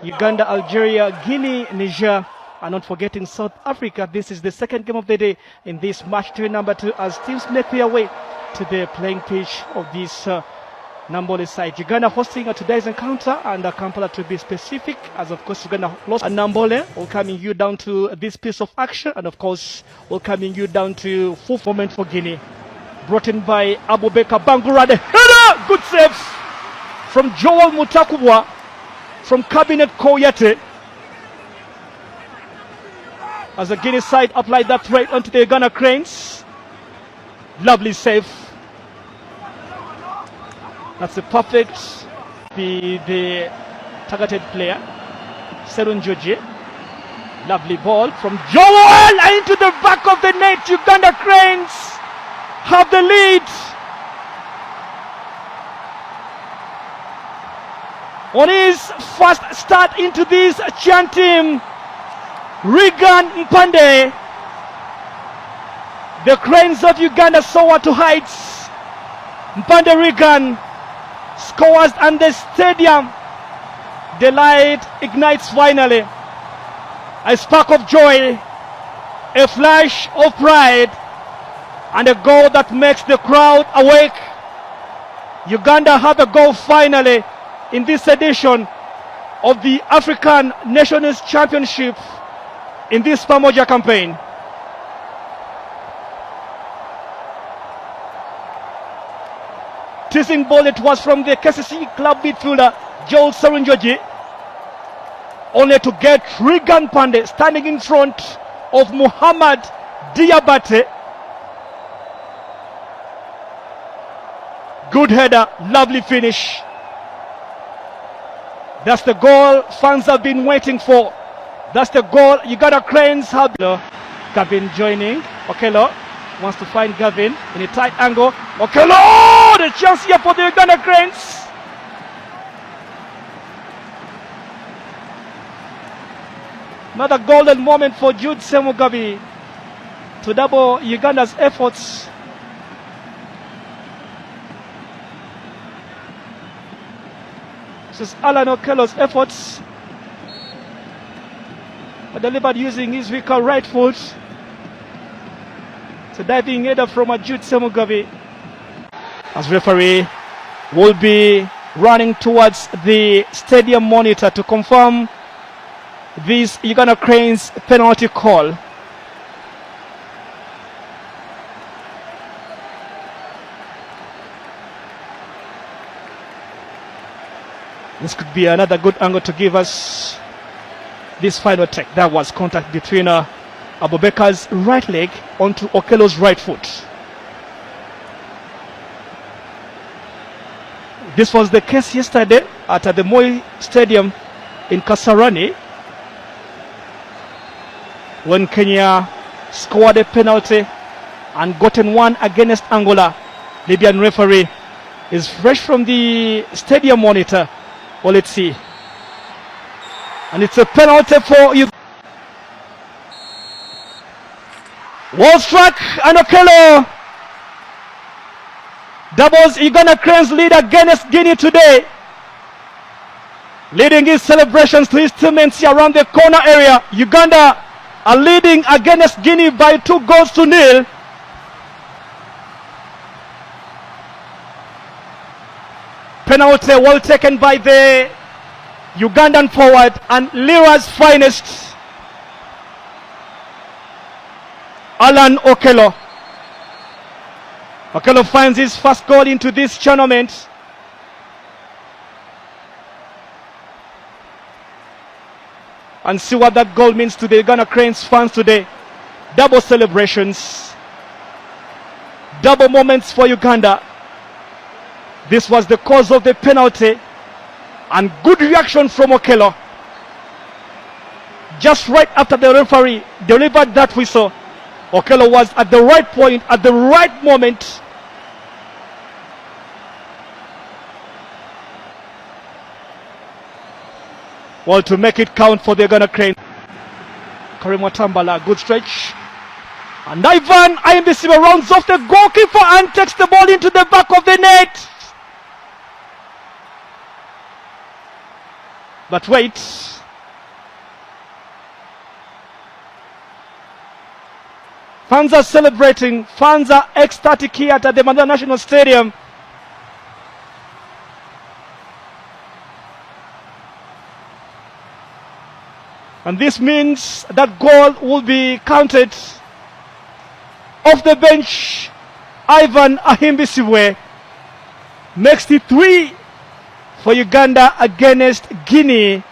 Uganda, Algeria, Guinea, Niger, and not forgetting South Africa. This is the second game of the day in this match day number 2 as teams make their way to the playing pitch of this Namboole side. Uganda hosting today's encounter, and Kampala to be specific, as of course Uganda lost. And Namboole welcoming you down to this piece of action, and of course welcoming you down to full moment for Guinea. Brought in by Abubakar Bangura, the header, good save from Joel Mutakubwa, from Cabinet Koyate. As the Guinea side applied that threat onto the Uganda Cranes. Lovely save. That's a perfect, the targeted player, Serun Joji. Lovely ball from Joel into the back of the net. Uganda Cranes have the lead. On his first start into this Chan team, Regan Mpande, the Cranes of Uganda soar to heights. Mpande Regan scores, and the stadium, the light ignites finally. A spark of joy, a flash of pride, and a goal that makes the crowd awake. Uganda have a goal finally in this edition of the African Nations Championship in this Pamoja campaign. Teasing ball, it was from the KCC club midfielder Joel Serunjoji, only to get Regan Pande standing in front of Muhammad Diabate. Good header, lovely finish. That's the goal fans have been waiting for. That's the goal Uganda Cranes have. Gavin joining. Okello wants to find Gavin in a tight angle. Okello! The chance here for the Uganda Cranes. Another golden moment for Jude Semugabi to double Uganda's efforts. This is Alan Okello's efforts, delivered using his weaker right foot. It's a diving header from Jude Semugabi. As referee will be running towards the stadium monitor to confirm this Uganda Cranes penalty call. This could be another good angle to give us this final take. That was contact between Abubakar's right leg onto Okello's right foot. This was the case yesterday at the Moi Stadium in Kasarani, when Kenya scored a penalty and gotten one against Angola. Libyan referee is fresh from the stadium monitor. Well, let's see. And it's a penalty for you. Wall struck, and Okello doubles Uganda Cranes lead against Guinea today, leading his celebrations to his teammates around the corner area. Uganda are leading against Guinea by 2-0. Penalty well taken by the Ugandan forward and Lira's finest, Alan Okello. Okello finds his first goal into this tournament. And see what that goal means to the Uganda Cranes fans today. Double celebrations, double moments for Uganda. This was the cause of the penalty, and good reaction from Okello. Just right after the referee delivered that whistle, Okello was at the right point, at the right moment. Well, to make it count for the Uganda Crane. Karim Watambala, good stretch. And Ivan Imbisiba rounds off the goalkeeper and takes the ball into the back of the net. But wait. Fans are celebrating. Fans are ecstatic here at the Mandela National Stadium. And this means that goal will be counted. Off the bench, Ivan Ahimbisiwe makes it 3 for Uganda against Guinea.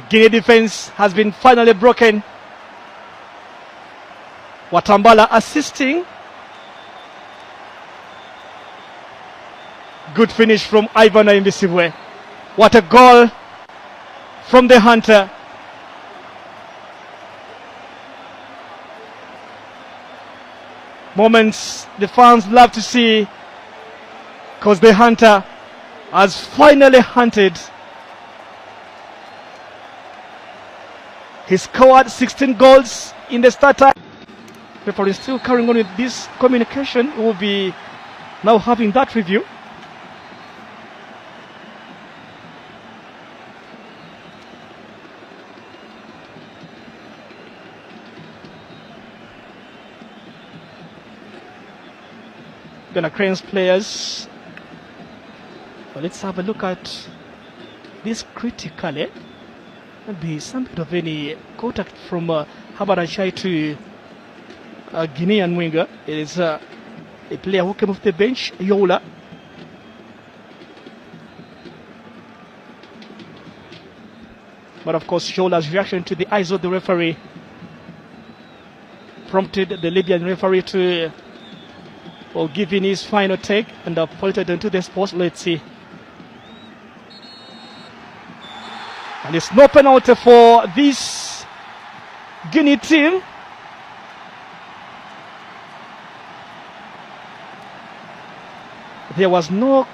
Guinea defense has been finally broken. Watambala assisting. Good finish from Ivan Ahimbisiwe. What a goal from the hunter. Moments the fans love to see, because the hunter has finally hunted. He scored 16 goals in the starter. Referee is still carrying on with this communication. We will be now having that review. Ghana Cranes players. Well, let's have a look at this critically. Maybe some bit of any contact from Habarashai to Guinean winger. It is a player who came off the bench, Yola. But of course, Yola's reaction to the eyes of the referee prompted the Libyan referee to give in his final take and pointed into the spot. Let's see. And it's no penalty for this Guinea team. There was no